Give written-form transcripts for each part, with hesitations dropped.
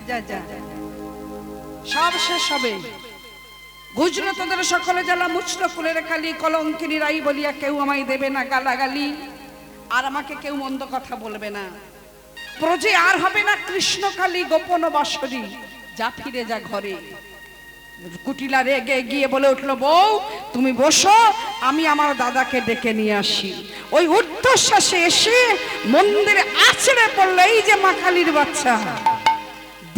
যা যা সব শেষ হবে। বুঝলো তোদের সকলে জ্বালা মুছলো ফুলের খালি, কলঙ্কিনী রাই বলিয়া কেউ আমায় দেবে না গালাগালি, আর আমাকে কেউ মন্দ কথা বলবে না। প্রজে আর হবে না কৃষ্ণকালী গোপন বাসরি, যা ফিরে যা ঘরে। কুটিলা রেগে গিয়ে বলে উঠলো, বউ তুমি বসো, আমি আমার দাদাকে ডেকে নিয়ে আসি। ওই ঊর্ধ্বশ্বাসে এসে মন্দিরে আছড়ে পড়লো, এই যে মা কালীর বাচ্চা,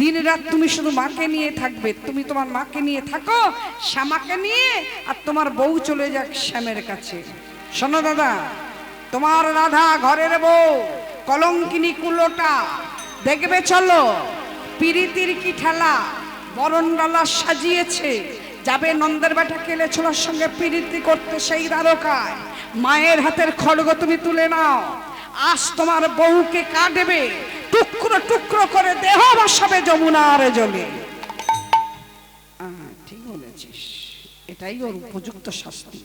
দিন রাত তুমি শুধু মাকে নিয়ে থাকবে, তুমি তোমার মাকে নিয়ে থাকো, শ্যামাকে নিয়ে, আর তোমার বউ চলে যাক শ্যামের কাছে। শোনো দাদা, তোমার রাধা ঘরের বউ কলঙ্কিনী কুলোটা দেখবে, চলো পিরিতির কি ঠেলা, বরণডালা সাজিয়েছে, যাবে নন্দের বেটা কেলে ছোলার সঙ্গে পিরিতি করতে সেই দ্বারকায়। মায়ের হাতের খড়গ তুমি তুলে নাও, আজ তোমার বউকে কাটবে, টুকরো টুকরো করে দেহ বসাবে যমুনার জলে। ঠিক বলেছিস, এটাই ওর উপযুক্ত শাস্তি।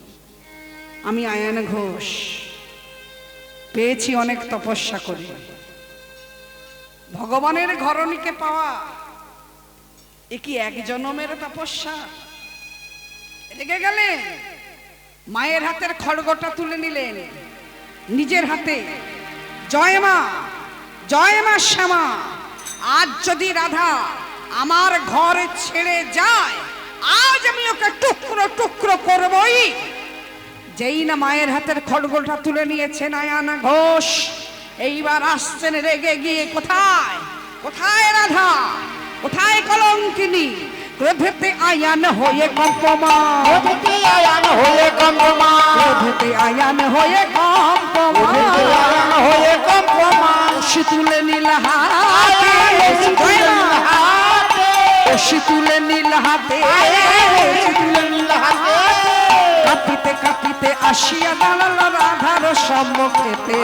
আমি আয়ান ঘোষ পেয়েছি অনেক তপস্যা করে। ভগবানের ঘরণীকে পাওয়া এ কি এক জনমের তপস্যা? রেগে গেলেন, মায়ের হাতের খড়গটা তুলে নিলেন নিজের হাতে। জয় মা, জয় মা শ্যামা, আজ যদি রাধা আমার ঘর ছেড়ে যায়, আজ আমি ওকে টুকরো টুকরো করবই। যেই না মায়ের হাতের খড়গটা তুলে নিয়েছেন আয়ান ঘোষ, এইবার আসছেন রেগে গিয়ে, কোথায় কোথায় রাধা, কোথায় কলঙ্কিনী? ক্রোধেতে আয়ান হয়ে কম্পমান, ক্রোধেতে আয়ান হয়ে কম্পমান, ক্রোধেতে আয়ান হয়ে কম্পমান, আয়ান হয়ে কম্পমান। ওষি তুলে নীল হাতে, ওষি তুলে নীল হাতে, তুলে নীল হাতে, কাঁপিতে কাঁপিতে আসিয়া দাঁড়ালো রাধার সম্মুখেতে,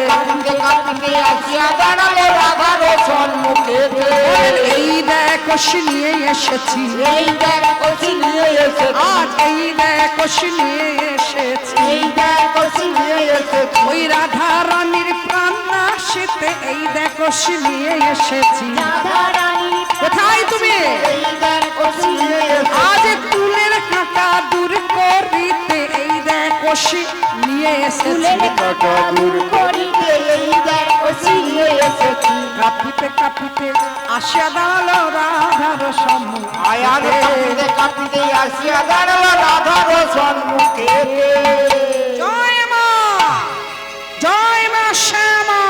কাঁপিতে কাঁপিতে আসিয়া দাঁড়ালো রাধার সম্মুখেতে। এই দেখ ওষি নিয়ে এসেছি, এই দেখ ওষি নিয়ে এসেছি, আজ এই দেখ ওষি নিয়ে এসেছি, এই দেখ ওষি নিয়ে এসেছি। ওই রাধা রানীর প্রাণ নাশিতে এই দেখ ওষি নিয়ে এসেছি। রাধা রানী কোথায় তুমি? এই দেখ ওষি নিয়ে এসেছি, আজ তুলের কাঁটা দূর করিতে এই দেখ ওষি নিয়ে এসেছি, তুলের কাঁটা দূর করিতে এই দেখ ওষি নিয়ে এসেছি। কাঁপিতে কাঁপিতে আসিয়া দাঁড়ালো রাধার সম্মুখে, আয়ান কাঁপিতে কাঁপিতে আসিয়া দাঁড়ালো রাধার সম্মুখে। জয় মা, জয় মা শ্যামা।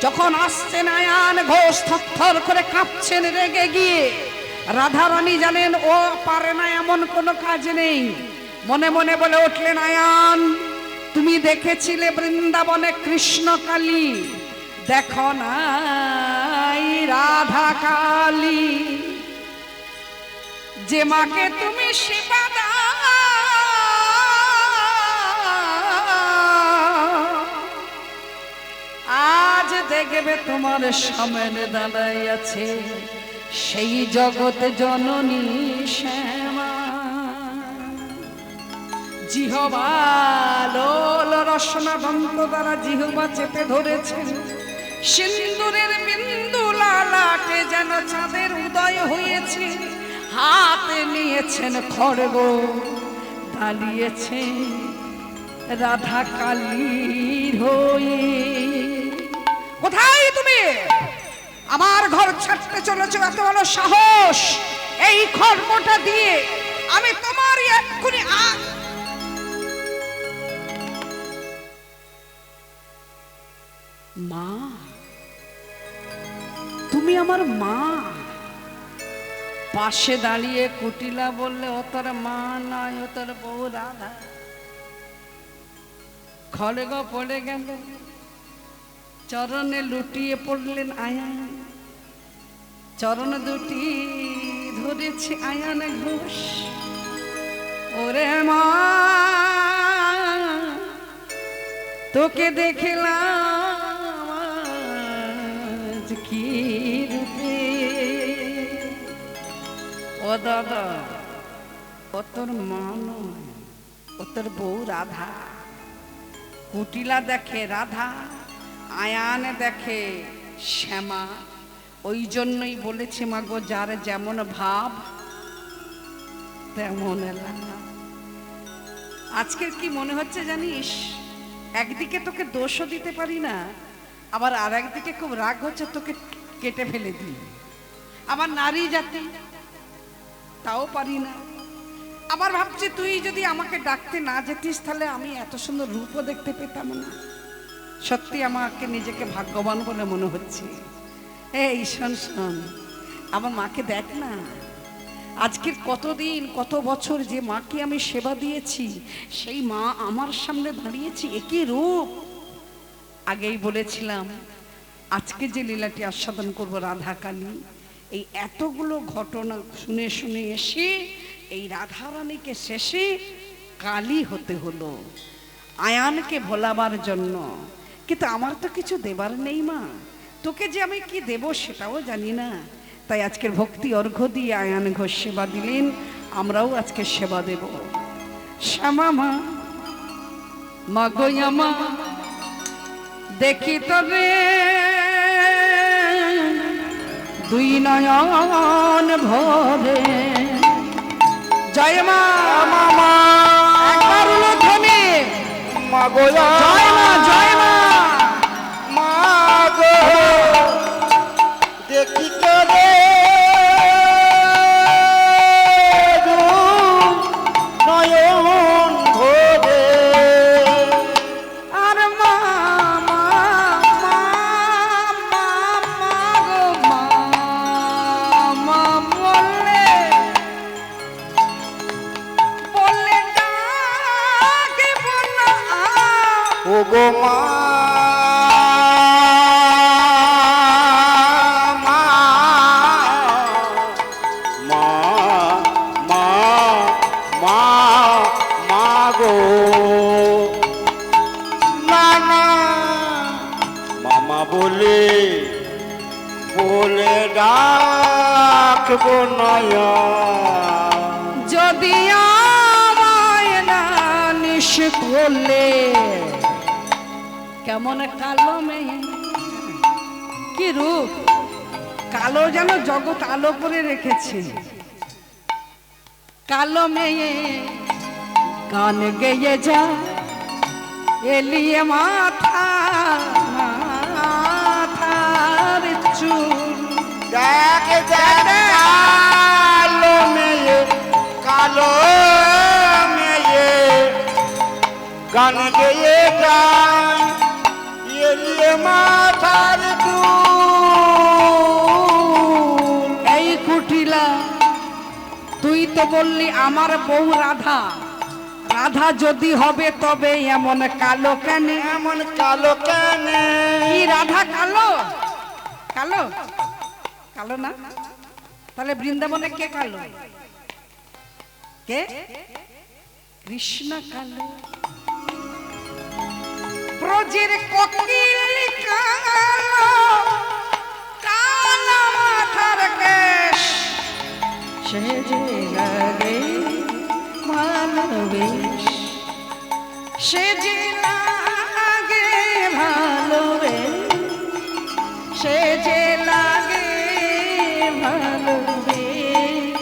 যখন আসছেন আয়ান ঘোষ থরথর করে কাঁপছেন রেগে গিয়ে। রাধা রানী জানেন ও পারে না, এমন কোনো কাজ নেই। মনে মনে বলে উঠলেন, আয়ান তুমি দেখেছিলে বৃন্দাবনে কৃষ্ণকালী, দেখো নাই রাধা কালী। যে মাকে তুমি সেবা দাও, আজ দেখবে তোমার সামনে দাঁড়াই আছে সেই জগৎ জননী শ্যামা। জিহবা লোল রসনা দন্ত দ্বারা জিহবা চেপে ধরেছেন, সিন্দুরের বিন্দু লালাটে যেন চাঁদের উদয় হয়েছে। হাতে নিয়েছেন খড়গ, দাঁড়িয়েছেন রাধা কালীর হয়ে। কোথায় তুমি? আমার ঘর ছাড়তে চলেছ, এত বড় সাহস! এই খড়গটা দিয়ে আমি তোমারই এক্ষুনি মা, তুমি আমার মা। পাশে দাঁড়িয়ে কুটিলা বললে, ও তোর মা নয়, ও তোর বউ রাধা। খড়গ পড়ে গেল, চরণে লুটিয়ে পড়লেন আয়ান। চরণ দুটি ধরেছে আয়ান ঘোষ। ওরে মা, তোকে দেখলাম কি রূপে। ও দাদা, ও তোর মা নয়, ও তোর বউ রাধা। কুটিলা দেখে রাধা, আয়ান দেখে শ্যামা। ওই জন্যই বলেছে মা গো, যার যেমন ভাব তেমন এলাকা। আজকের কি মনে হচ্ছে জানিস, একদিকে তোকে দোষও দিতে পারি না, আবার আর একদিকে খুব রাগ হচ্ছে তোকে কেটে ফেলে দিই। আবার নারী জাতি, তাও পারি না। আবার ভাবছি তুই যদি আমাকে ডাকতে না যেতিস তাহলে আমি এত সুন্দর রূপও দেখতে পেতাম না। সত্যি আমাকে নিজেকে ভাগ্যবান বলে মনে হচ্ছে। এই শোন শোন, আমার মাকে দেখ না, আজকের কতদিন কত বছর যে মাকে আমি সেবা দিয়েছি, সেই মা আমার সামনে দাঁড়িয়েছি, একই রূপ। আগেই বলেছিলাম আজকে যে লীলাটি আস্বাদন করব রাধাকালী, এই এতগুলো ঘটনা শুনে শুনে এসে এই রাধারানীকে শেষে কালী হতে হলো আয়ানকে ভোলাবার জন্য। কিন্তু আমার তো কিছু দেবার নেই মা, তোকে যে আমি কি দেব সেটাও জানি না। তাই আজকের ভক্তি অর্ঘ্য দিয়ে আয়ান ঘোষ সেবা দিলেন, আমরাও আজকে সেবা দেব। শ্যামা মা, মা গয়া মা, দেখি তবে দুই নয়ন ভরে। জয় মা, মামা একবার হলো ধ্বনি, মা গয়া জয় মা, জয় মা। মা গো দেখি করে নয়ন ভরে। আর মা মা মা মা মা গো মা মা বললে বললে ডাকে বলনা ও গো মা মা মা মা মা মা গো না না মামা বলে বলে ডাকবো নয়া। যদি আমায় না নিশ করলে। কেমন কালো মেয়ে, কি রূপ, কালো যেন জগৎ আলো করে রেখেছে। কালো মেয়ে গান গেয়ে যা এলিয়ে মাথা মাথার চুল। দেখ দেখ কালো মেয়ে, কালো মেয়ে গান গেয়ে গান এলিয়ে মাথার চুল। এই কুটিলা, তুই তো বললি আমার বউ রাধা, রাধা যদি হবে তবে এমন কালো কেন? এমন কালো কেন? কি রাধা কালো? কালো কালো না? তাহলে বৃন্দাবনে কে কালো? কে? কৃষ্ণ কালো। ব্রজের কোকিল কালো, কালো মাথার কেশ, সে যে লাগে ভালোবেশ, সে যে লাগে ভালোবেশ, সে যে লাগে ভালোবেশ,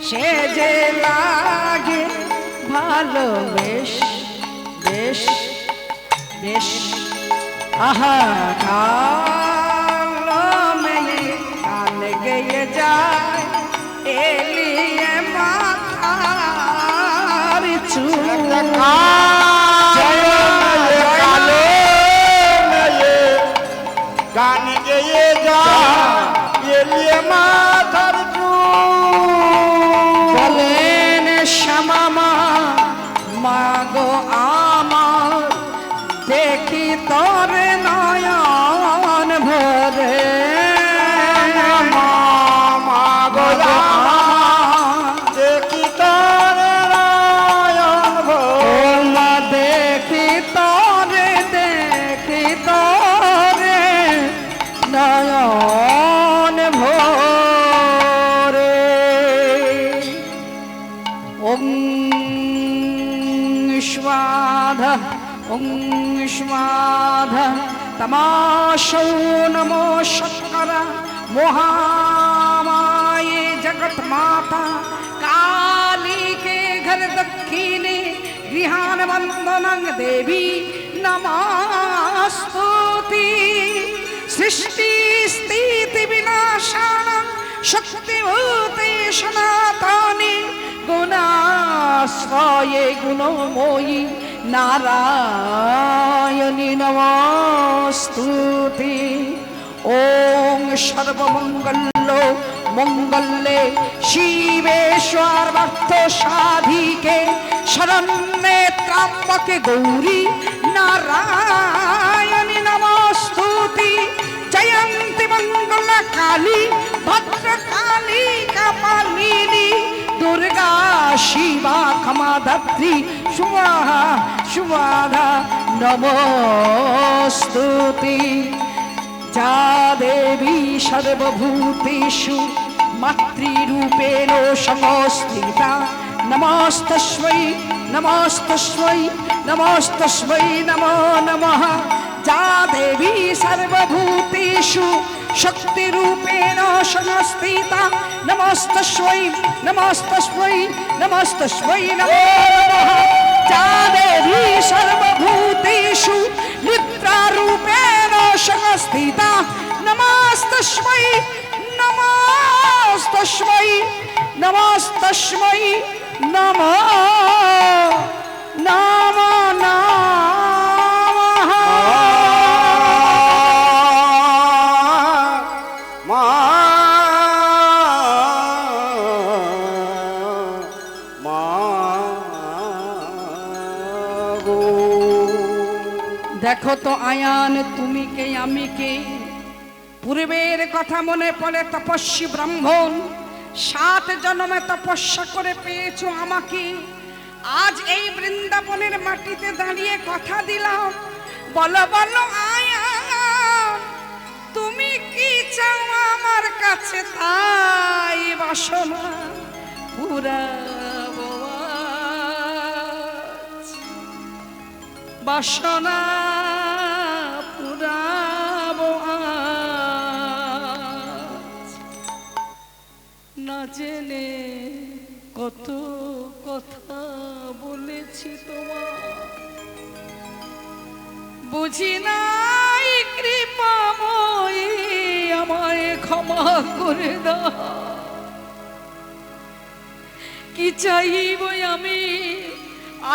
সে যে লাগে ভালোবেশ, বেশ বেশ। আহা কালো মেয়ে গান গেয়ে যায় এলিয়ে মাথার চুল। কালো মেয়ে গান গেয়ে যা এলিয়ে মাথার চুল। বলেন শ্যামা মা, মা গো আমার, দেখি তোর নয়ন ভরে। মা গো দেখি তোর নয়ন ভরে। মা দেখি তোরে, দেখি তোরে নয়ন ভরে। ওম স্বাধা, ওম স্বাধা, তমাশো নমো শঙ্করা, महामाये जगत माता काली के घर दक्षिणे गृहान वंदनं देवी नमस्तुते सृष्टि स्थिति विनाशानं शक्तिभूते सनातने गुणाश्रये गुणमयी नारायणी नमस्तुते ओम सर्वमंगल मंगल्ये शिवे सर्वार्थ साधिके शरण्ये त्र्यंबके गौरी नारायणी नमस्तुते जयंती मंगला काली भद्रकाली कपालिनी दुर्गा शिवा क्षमा धात्री स्वाहा स्वाहा नमस्तुते जा देवी सर्वभूतेषु मातृरूपेण संस्थिता नमस्तस्मै नमस्तस्मै नमस्तस्मै नमो नमः जा देवी सर्वभूतेषु शक्तिरूपेण संस्थिता नमस्तस्मै नमस्तस्मै नमस्तस्मै नमो नमः जा देवी सर्वभूतेषु निद्रारूपेण संस्थिता नमस्तस्मै नमस्तस्मै नमस्तस्मै नमो नमो नमः देखो तो आयान तुमी के आमी के पूर्वेर कथा मने पड़े तपस्वी ब्राह्मण 7 जन्मे तपस्या करे पेয়েছো আমাকে आज এই বৃন্দাবনের মাটিতে দাঁড়িয়ে কথা দিলাম বলো বলো আয়ান তুমি কি চাও আমার কাছে তাই বাসনা পুরাবো আজ বাসনা পুরাবো আজ না জেনে কত কথা বলেছি তোমার বুঝি নাই কৃপাময়ী আমায় ক্ষমা করে দাও কি চাইব আমি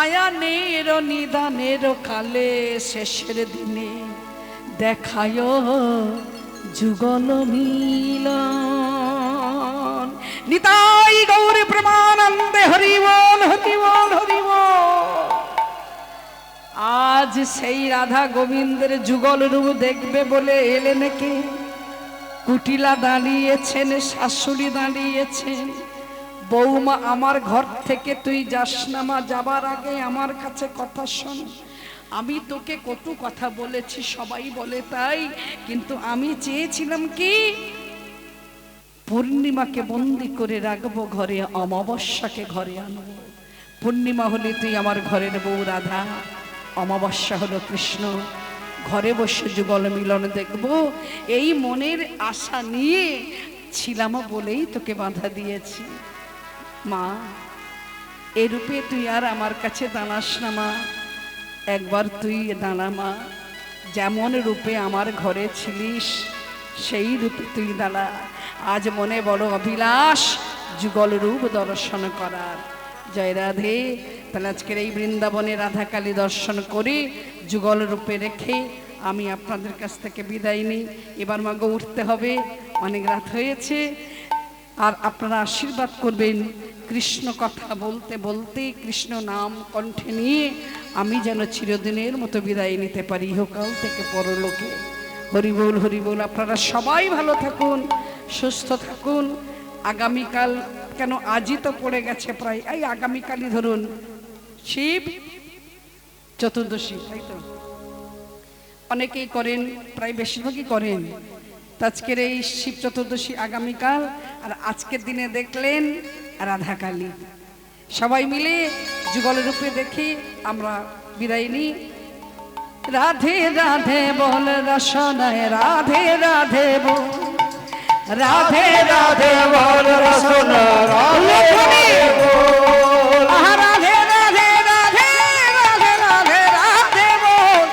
আয়ানের নিদানের কালে শেষের দিনে দেখায় যুগল মিলন নিতাই গৌর প্রেমানন্দে হরি বল হরি বল হরি বল আজ সেই রাধা গোবিন্দের যুগল রূপ দেখবে বলে এলেন কে কুটিলা দাঁড়িয়েছেন শাশুড়ি দাঁড়িয়েছেন বৌমা আমার ঘর থেকে তুই যাস না মা যাবার আগে আমার কাছে কথা শোন আমি তোকে কত কথা বলেছি সবাই বলে তাই কিন্তু আমি চেয়েছিলাম কি পূর্ণিমাকে বন্দি করে রাখবো ঘরে অমাবস্যাকে ঘরে আনবো পূর্ণিমা হলে তুই আমার ঘরের বউ রাধা অমাবস্যা হলো কৃষ্ণ ঘরে বসে যুগল মিলন দেখবো এই মনের আশা নিয়ে ছিলাম বলেই তোকে বাধা দিয়েছি মা এই রূপে তুই আর আমার কাছে দাঁড়াস না মা একবার তুই দাঁড়া মা যেমন রূপে আমার ঘরে ছিলিস সেই রূপে তুই দাঁড়া আজ মনে বড় অভিলাষ যুগল রূপ দর্শন করার জয় রাধে তাহলে আজকের এই বৃন্দাবনে রাধাকালী দর্শন করে যুগল রূপে রেখে আমি আপনাদের কাছ থেকে বিদায় নিই এবার মাগো উঠতে হবে অনেক রাত হয়েছে আর আপনারা আশীর্বাদ করবেন কৃষ্ণ কথা বলতে বলতে কৃষ্ণ নাম কণ্ঠে নিয়ে আমি যেন চিরদিনের মতো বিদায় নিতে পারি ইহকাল থেকে পরলোকে হরি বল আপনারা সবাই ভালো থাকুন সুস্থ থাকুন আগামীকাল কেন আজই তো পড়ে গেছে প্রায় এই আগামীকালই ধরুন শিব চতুর্দশী তাই তো অনেকেই করেন প্রায় বেশিরভাগই করেন আজকের এই শিব চতুর্দশী আগামীকাল আর আজকের দিনে দেখলেন রাধাকালী সবাই মিলে যুগল রূপে দেখি আমরা বিদায় নিই রাধে রাধে বল রসনায় রাধে রাধে বল রাধে রাধে বল রসনা রাধে রাধে বল আহা রাধে রাধে রাধে রাধে রাধে রাধে বল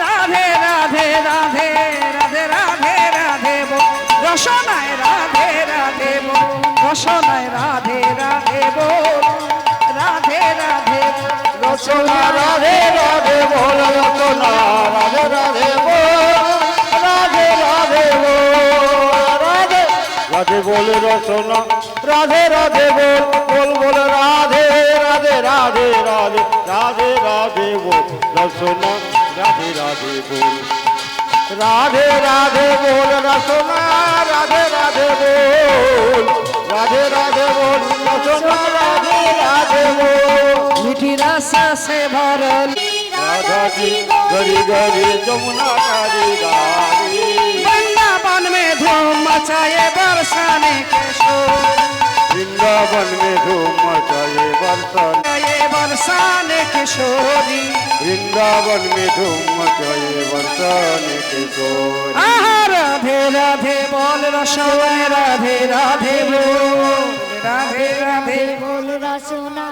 রাধে রাধে রাধে রাধে রাধে রাধে বল রসনায় রাধে রাধে বল রসনায় রাধে রাধে বল রাধে রাধে রসনা রাধে রাধে বল রসনা রাধে রাধে বল রাধে রাধে বল রাধে রাধে বল রসনা রাধে রাধে বল বল বল রাধে রাধে রাধে রাধে রাধে রাধে বল রসনা রাধে রাধে বল রাধে রাধে বল রসনা রাধে রাধে বল রাধে রাধে বল রসনা রাধে রাধে বল मीठी रसा से भरल राधा जी गरी गरी जमुना कारी गारी वृंदावन में धूम मचाए बरसाने के शोर वृंदावन में धूम मचाए बरसन ये बरसाने के शोरी वृंदावन में धूम मचाए बरसन के शोर आहा राधे राधे बोल रसोने राधे राधे बोल राधे राधे बोल रसोना